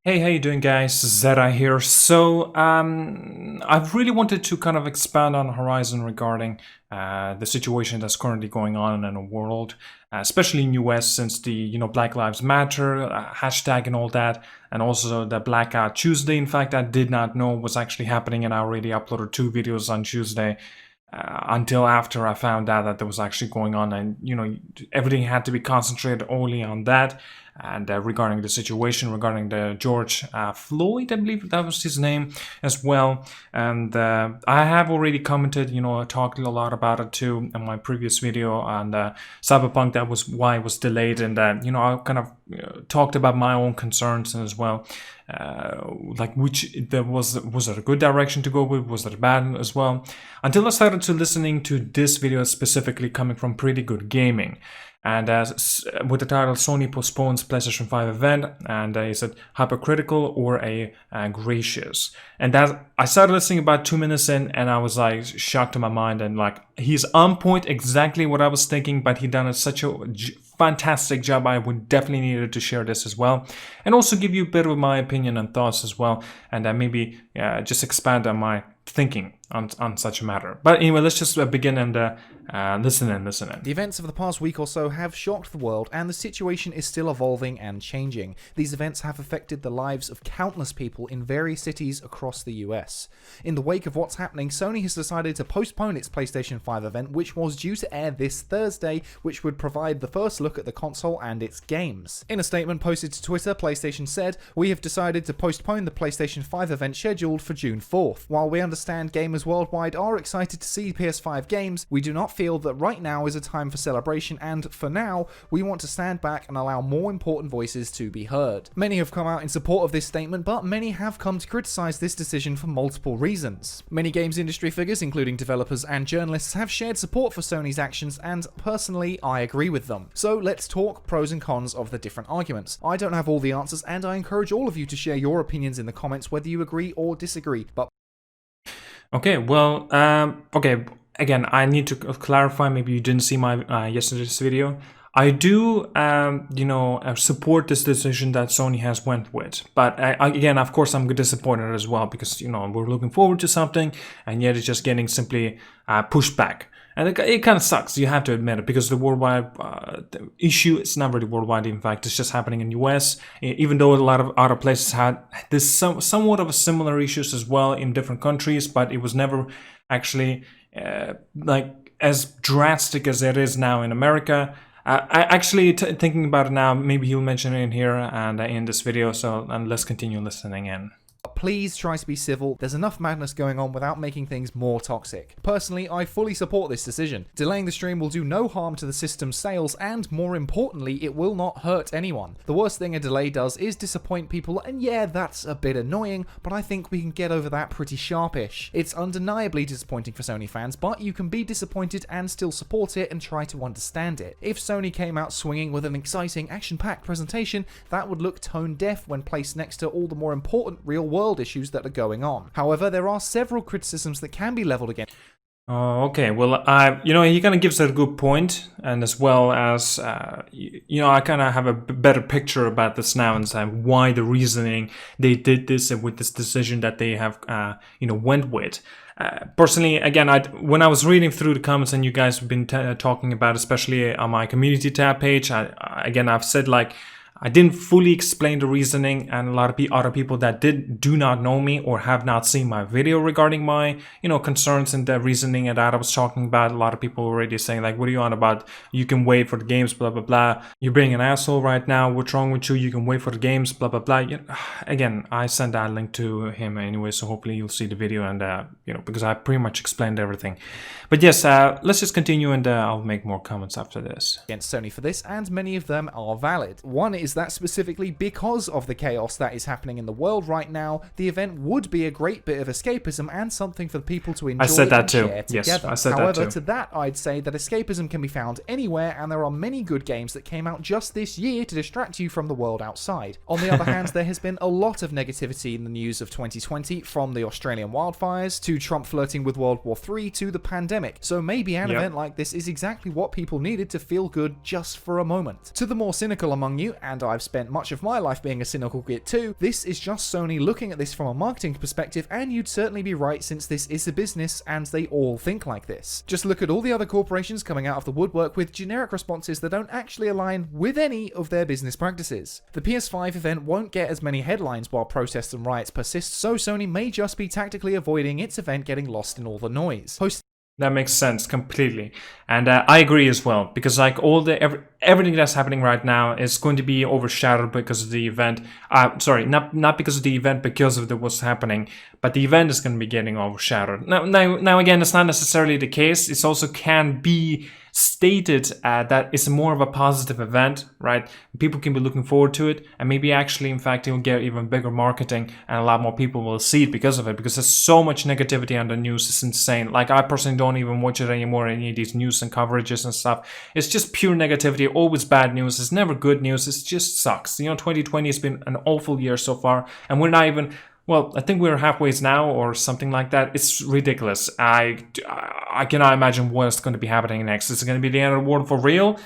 Hey, how you doing, guys? ZDEyE here. I've really wanted to kind of expand on Horizon regarding the situation that's currently going on in the world, especially in US, since the Black Lives Matter hashtag and all that, and also the Blackout Tuesday. In fact, I did not know was actually happening, and I already uploaded 2 videos on Tuesday. Until after I found out that there was actually going on, and everything had to be concentrated only on that. And regarding the situation, regarding the George Floyd, I believe that was his name as well. And I have already commented, talked a lot about it too in my previous video on Cyberpunk. That was why it was delayed, and I kind of talked about my own concerns as well. Like was it a good direction to go with? Was it bad as well? Until I started to listening to this video specifically coming from Pretty Good Gaming. And with the title Sony postpones PlayStation 5 event, and is it hypocritical or a gracious? And that I started listening about 2 minutes in, and I was like shocked to my mind, and like he's on point, exactly what I was thinking, but he done such a fantastic job. I would definitely needed to share this as well, and also give you a bit of my opinion and thoughts as well, and maybe just expand on my thinking on such a matter. But anyway, let's just begin and listen in. The events of the past week or so have shocked the world, and the situation is still evolving and changing. These events have affected the lives of countless people in various cities across the US. In the wake of what's happening, Sony has decided to postpone its PlayStation 5 event, which was due to air this Thursday, which would provide the first look at the console and its games. In a statement posted to Twitter, PlayStation said, "We have decided to postpone the PlayStation 5 event scheduled for June 4th. While we understand gamers worldwide are excited to see PS5 games, we do not feel that right now is a time for celebration, and for now, we want to stand back and allow more important voices to be heard." Many have come out in support of this statement, but many have come to criticize this decision for multiple reasons. Many games industry figures, including developers and journalists, have shared support for Sony's actions, and personally, I agree with them. So let's talk pros and cons of the different arguments. I don't have all the answers, and I encourage all of you to share your opinions in the comments, whether you agree or disagree. But okay, well, okay. Again, I need to clarify, maybe you didn't see my yesterday's video. I do, support this decision that Sony has went with. But again, of course, I'm disappointed as well, because, we're looking forward to something, and yet it's just getting simply pushed back. And it kind of sucks, you have to admit it, because the worldwide issue, it's not really worldwide, in fact, it's just happening in the US, even though a lot of other places had this somewhat of a similar issues as well in different countries, but it was never actually like as drastic as it is now in America. I actually thinking about it now, maybe he'll mention it in here and in this video, and let's continue listening in. Please try to be civil. There's enough madness going on without making things more toxic. Personally, I fully support this decision. Delaying the stream will do no harm to the system's sales, and more importantly, it will not hurt anyone. The worst thing a delay does is disappoint people, and yeah, that's a bit annoying, but I think we can get over that pretty sharpish. It's undeniably disappointing for Sony fans, but you can be disappointed and still support it and try to understand it. If Sony came out swinging with an exciting, action-packed presentation, that would look tone-deaf when placed next to all the more important real-world issues that are going on. However, there are several criticisms that can be leveled against. Okay, well, he kind of gives a good point, and as well as, I kind of have a better picture about this now, and why the reasoning they did this and with this decision that they have, went with. Personally, again, when I was reading through the comments and you guys have been talking about, especially on my community tab page, I've said like, I didn't fully explain the reasoning, and a lot of other people that do not know me or have not seen my video regarding my, concerns and the reasoning that I was talking about. A lot of people already saying like, what are you on about? You can wait for the games, blah, blah, blah. You're being an asshole right now. What's wrong with you? You can wait for the games, blah, blah, blah. Again, I sent that link to him anyway, so hopefully you'll see the video and, because I pretty much explained everything. But yes, let's just continue, and I'll make more comments after this. Against Sony for this, and many of them are valid. One is that specifically because of the chaos that is happening in the world right now, the event would be a great bit of escapism and something for people to enjoy. I said that too. Share yes, together. I said However, that too. to that, I'd say that escapism can be found anywhere, and there are many good games that came out just this year to distract you from the world outside. On the other hand, there has been a lot of negativity in the news of 2020, from the Australian wildfires to Trump flirting with World War III to the pandemic. So maybe an event like this is exactly what people needed to feel good just for a moment. To the more cynical among you, and and I've spent much of my life being a cynical git too, this is just Sony looking at this from a marketing perspective, and you'd certainly be right since this is a business and they all think like this. Just look at all the other corporations coming out of the woodwork with generic responses that don't actually align with any of their business practices. The PS5 event won't get as many headlines while protests and riots persist, so Sony may just be tactically avoiding its event getting lost in all the noise. That makes sense completely, and I agree as well, because like everything that's happening right now is going to be overshadowed because of the event. Sorry, not because of the event, because of what's happening, but the event is going to be getting overshadowed. Now again, it's not necessarily the case. It also can be stated that it's more of a positive event, right? People can be looking forward to it, and maybe actually, in fact, it will get even bigger marketing, and a lot more people will see it because of it, because there's so much negativity on the news. It's insane. Like, I personally don't even watch it anymore, any of these news and coverages and stuff. It's just pure negativity, always bad news. It's never good news. It just sucks. 2020 has been an awful year so far, and we're not even... Well, I think we're halfway now or something like that. It's ridiculous. I cannot imagine what's going to be happening next. Is it going to be the end of the world for real?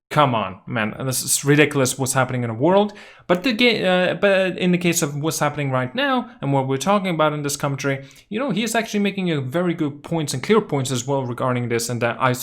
Come on, man. This is ridiculous what's happening in the world. But in the case of what's happening right now and what we're talking about in this commentary, he is actually making a very good points and clear points as well regarding this. And that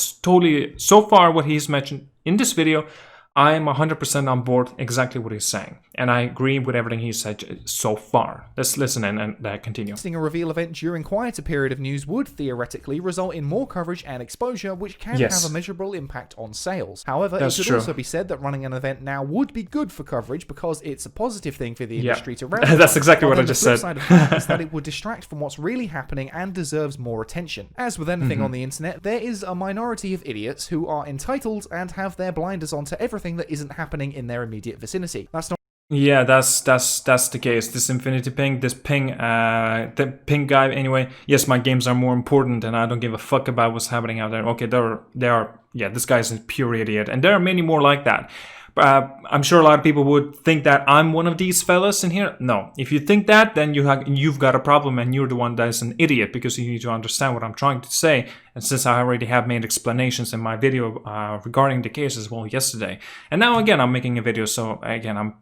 so far what he's mentioned in this video, I am 100% on board exactly what he's saying. And I agree with everything he said so far. Let's listen and continue. Hosting a reveal event during quieter period of news would theoretically result in more coverage and exposure, which can have a measurable impact on sales. However, it should also be said that running an event now would be good for coverage because it's a positive thing for the industry to run. That's exactly what I just said. The flip side of that is that it would distract from what's really happening and deserves more attention. As with anything on the internet, there is a minority of idiots who are entitled and have their blinders on to everything that isn't happening in their immediate vicinity. That's not... Yeah, that's the case. This Infinity Ping, the Ping guy. Anyway, yes, my games are more important, and I don't give a fuck about what's happening out there. Okay, there are. Yeah, this guy's a pure idiot, and there are many more like that. I'm sure a lot of people would think that I'm one of these fellas in here. No, if you think that, then you've got a problem, and you're the one that is an idiot, because you need to understand what I'm trying to say. And since I already have made explanations in my video regarding the case as well yesterday, and now again I'm making a video, so again I'm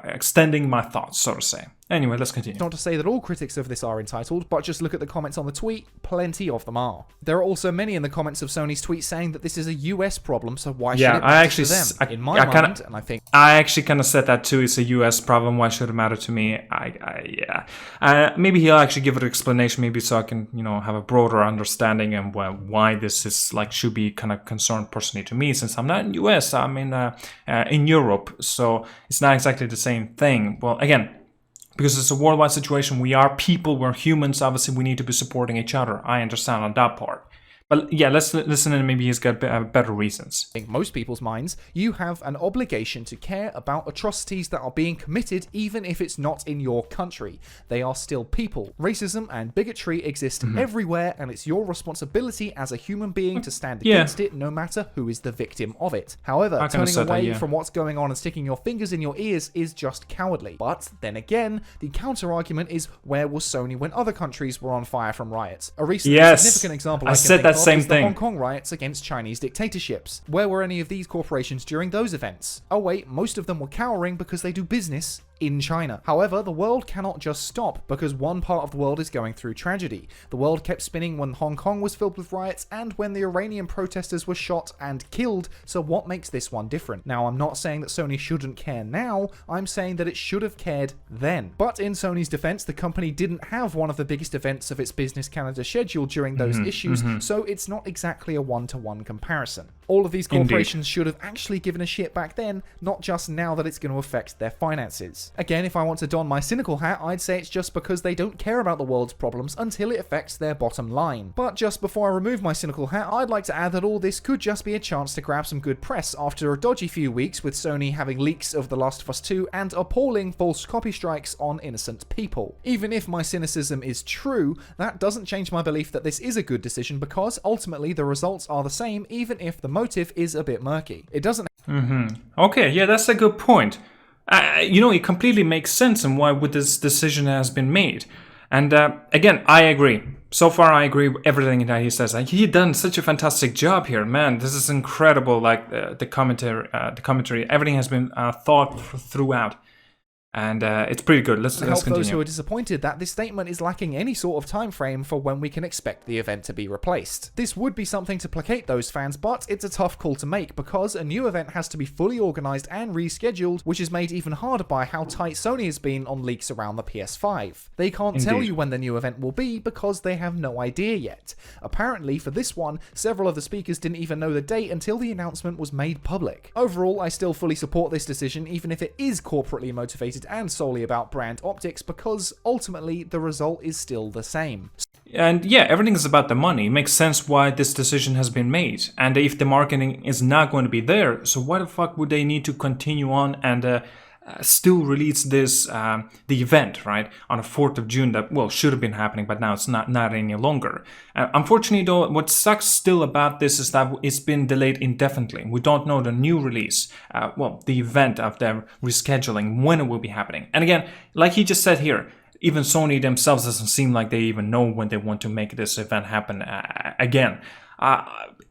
extending my thoughts, so to say. Anyway, let's continue. Not to say that all critics of this are entitled, but just look at the comments on the tweet, plenty of them are. There are also many in the comments of Sony's tweet saying that this is a US problem, so why should it matter to them? In my mind, and I think... I actually kind of said that too, it's a US problem, why should it matter to me? Maybe he'll actually give it an explanation, maybe so I can, have a broader understanding and why this is, should be kind of concerned personally to me, since I'm not in US, I'm in Europe, so it's not exactly the same thing. Well, again, because it's a worldwide situation, we are people, we're humans, obviously we need to be supporting each other. I understand on that part. But yeah, let's listen, and maybe he's got better reasons. In most people's minds, you have an obligation to care about atrocities that are being committed even if it's not in your country. They are still people. Racism and bigotry exist everywhere, and it's your responsibility as a human being to stand against it, no matter who is the victim of it. However, turning away from what's going on and sticking your fingers in your ears is just cowardly. But then again, the counter-argument is, where was Sony when other countries were on fire from riots? A recent significant example I said that same thing. The Hong Kong riots against Chinese dictatorships. Where were any of these corporations during those events? Oh wait, most of them were cowering because they do business in China. However, the world cannot just stop because one part of the world is going through tragedy. The world kept spinning when Hong Kong was filled with riots and when the Iranian protesters were shot and killed, so what makes this one different? Now, I'm not saying that Sony shouldn't care now, I'm saying that it should have cared then. But in Sony's defense, the company didn't have one of the biggest events of its business calendar scheduled during those issues, so it's not exactly a one-to-one comparison. All of these corporations should have actually given a shit back then, not just now that it's going to affect their finances. Again, if I want to don my cynical hat, I'd say it's just because they don't care about the world's problems until it affects their bottom line. But just before I remove my cynical hat, I'd like to add that all this could just be a chance to grab some good press after a dodgy few weeks with Sony having leaks of The Last of Us 2 and appalling false copy strikes on innocent people. Even if my cynicism is true, that doesn't change my belief that this is a good decision, because ultimately the results are the same even if the motive is a bit murky. It doesn't... Okay, yeah, that's a good point. It completely makes sense and why this decision has been made. And again, I agree. So far, I agree with everything that he says. Like, he done such a fantastic job here, man. This is incredible. Like the commentary, everything has been thought throughout. And it's pretty good. Let's help continue. those who are disappointed that this statement is lacking any sort of time frame for when we can expect the event to be replaced. This would be something to placate those fans, but it's a tough call to make because a new event has to be fully organised and rescheduled, which is made even harder by how tight Sony has been on leaks around the PS5. They can't tell you when the new event will be because they have no idea yet. Apparently, for this one, several of the speakers didn't even know the date until the announcement was made public. Overall, I still fully support this decision, even if it is corporately motivated and solely about brand optics, because ultimately the result is still the same. And yeah, everything is about the money. It makes sense why this decision has been made. And if the marketing is not going to be there, so why the fuck would they need to continue on and still release this the event, right, on the 4th of June that, well, should have been happening, but now it's not any longer. Unfortunately, though, what sucks still about this is that it's been delayed indefinitely. We don't know the new release, the event of the rescheduling, when it will be happening. And again, like he just said here, even Sony themselves doesn't seem like they even know when they want to make this event happen again.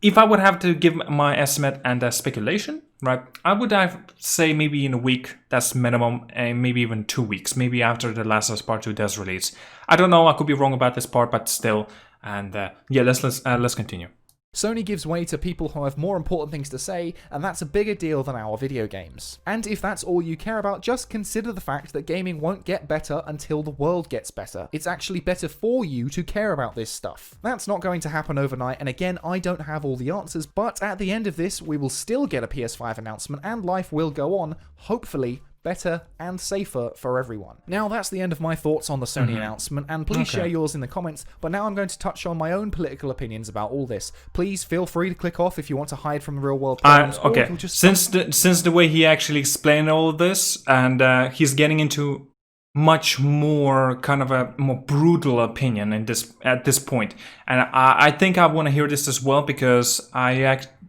If I would have to give my estimate and speculation, right, I would say maybe in a week, that's minimum, and maybe even 2 weeks, maybe after The Last of Us Part 2 does release. I don't know, I could be wrong about this part, but still, and yeah, let's continue. Sony gives way to people who have more important things to say, and that's a bigger deal than our video games. And if that's all you care about, just consider the fact that gaming won't get better until the world gets better. It's actually better for you to care about this stuff. That's not going to happen overnight, and again, I don't have all the answers, but at the end of this, we will still get a PS5 announcement, and life will go on, hopefully, better and safer for everyone. Now that's the end of my thoughts on the Sony announcement, and please share yours in the comments, but now I'm going to touch on my own political opinions about all this. Please feel free to click off if you want to hide from the real world problems. Okay, since the way he actually explained all of this, and he's getting into much more kind of a more brutal opinion at this point, and I think I want to hear this as well, because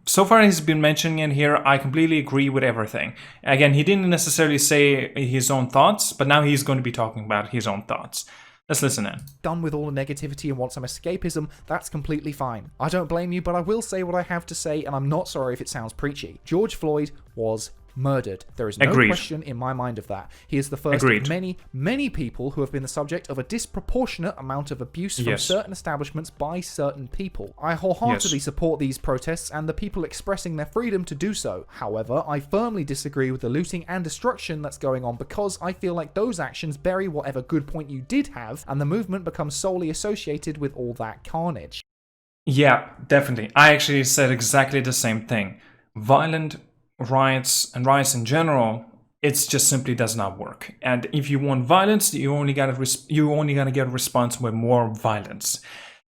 so far he's been mentioning it here, I completely agree with everything. Again, he didn't necessarily say his own thoughts, but now he's going to be talking about his own thoughts. Let's listen in. Done with all the negativity and want some escapism, that's completely fine. I don't blame you, but I will say what I have to say, and I'm not sorry if it sounds preachy. George Floyd was murdered. There is no question in my mind of that. He is the first of many, many people who have been the subject of a disproportionate amount of abuse from certain establishments by certain people. I wholeheartedly support these protests and the people expressing their freedom to do so. However, I firmly disagree with the looting and destruction that's going on, because I feel like those actions bury whatever good point you did have, and the movement becomes solely associated with all that carnage. Yeah, definitely. I actually said exactly the same thing. Violent riots and riots in general, it just simply does not work. And if you want violence, you only gonna get a response with more violence.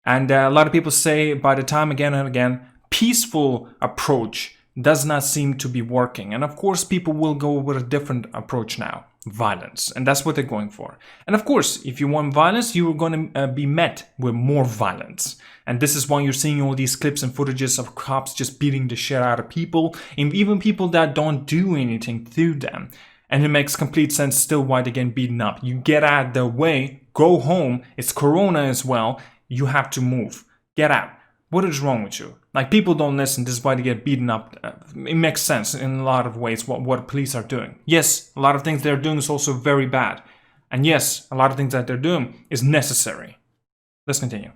And a lot of people say, by the time again and again, peaceful approach does not seem to be working. And of course, people will go with a different approach now. Violence, and that's what they're going for. And of course, if you want violence, you're going to be met with more violence, and this is why you're seeing all these clips and footages of cops just beating the shit out of people, and even people that don't do anything to them. And it makes complete sense still why they're getting beaten up. You get out of their way, go home. It's Corona as well. You have to move. Get out. What is wrong with you? Like, people don't listen. This is why they get beaten up. It makes sense in a lot of ways what police are doing. Yes, a lot of things they're doing is also very bad. And yes, a lot of things that they're doing is necessary. Let's continue.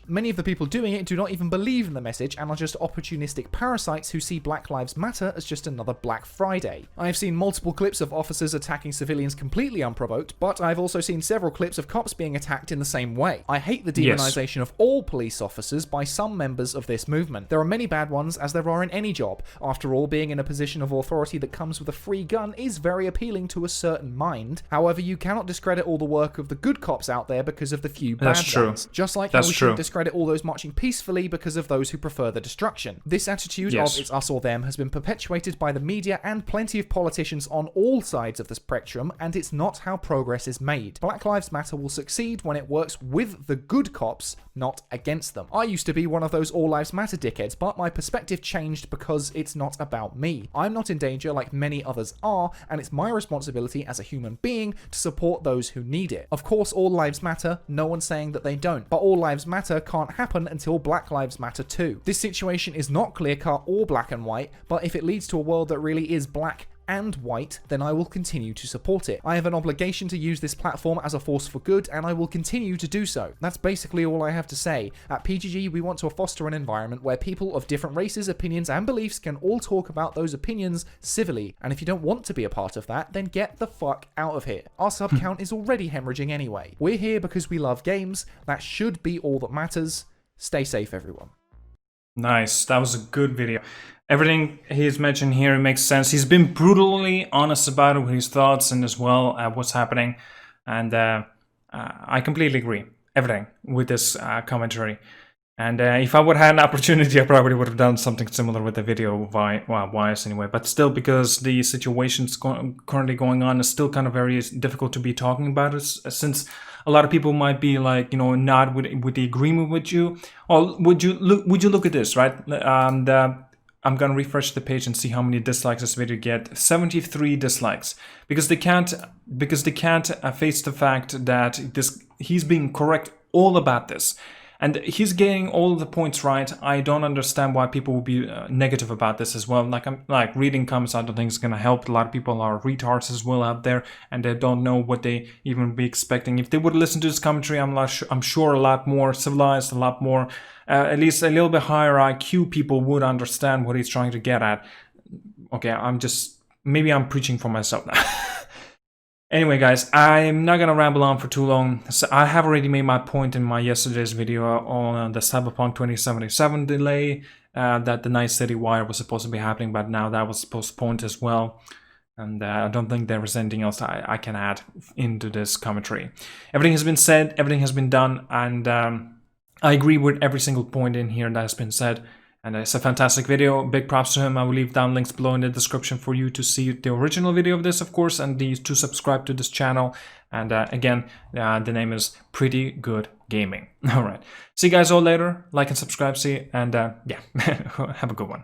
Many of the people doing it do not even believe in the message and are just opportunistic parasites who see Black Lives Matter as just another Black Friday. I have seen multiple clips of officers attacking civilians completely unprovoked, but I've also seen several clips of cops being attacked in the same way. I hate the demonization of all police officers by some members of this movement. There are many bad ones, as there are in any job. After all, being in a position of authority that comes with a free gun is very appealing to a certain mind. However, you cannot discredit all the work of the good cops out there because of the few bad ones. Just like how we should true. discredit all those marching peacefully because of those who prefer the destruction. This attitude of it's us or them has been perpetuated by the media and plenty of politicians on all sides of the spectrum, and it's not how progress is made. Black Lives Matter will succeed when it works with the good cops, not against them. I used to be one of those All Lives Matter dickheads, but my perspective changed because it's not about me. I'm not in danger like many others are, and it's my responsibility as a human being to support those who need it. Of course, all lives matter, no one's saying that they don't, but all lives matter can't happen until Black Lives Matter too. This situation is not clear-cut or black and white, but if it leads to a world that really is black and white, then I will continue to support it. I have an obligation to use this platform as a force for good, and I will continue to do so. That's basically all I have to say. At PGG, we want to foster an environment where people of different races, opinions, and beliefs can all talk about those opinions civilly, and if you don't want to be a part of that, then get the fuck out of here. Our sub count is already hemorrhaging anyway. We're here because we love games. That should be all that matters. Stay safe, everyone. Nice. That was a good video. Everything he's mentioned here makes sense. He's been brutally honest about it with his thoughts and as well what's happening. And I completely agree. Everything with this commentary. And if I would have had an opportunity, I probably would have done something similar with the video wise anyway. But still, because the situation's currently going on, it's still kind of very difficult to be talking about it, since a lot of people might be like, you know, not with the agreement with you. Or would you look at this, right? And I'm gonna refresh the page and see how many dislikes this video get. 73 dislikes because they can't face the fact that he's being correct all about this. And he's getting all the points right. I don't understand why people will be negative about this as well. Like reading comments, I don't think it's gonna help. A lot of people are retards as well out there, and they don't know what they even be expecting. If they would listen to this commentary, I'm sure a lot more civilized, a lot more, at least a little bit higher IQ people would understand what he's trying to get at. Okay, maybe I'm preaching for myself now. Anyway, guys, I'm not gonna ramble on for too long. So I have already made my point in my yesterday's video on the Cyberpunk 2077 delay, that the night ZDEyE was supposed to be happening, but now that was postponed as well. And I don't think there is anything else I can add into this commentary. Everything has been said, everything has been done, and I agree with every single point in here that has been said. And it's a fantastic video. Big props to him. I will leave down links below in the description for you to see the original video of this, of course, and to subscribe to this channel. And again, the name is Pretty Good Gaming. All right. See you guys all later. Like and subscribe. See you. And yeah, have a good one.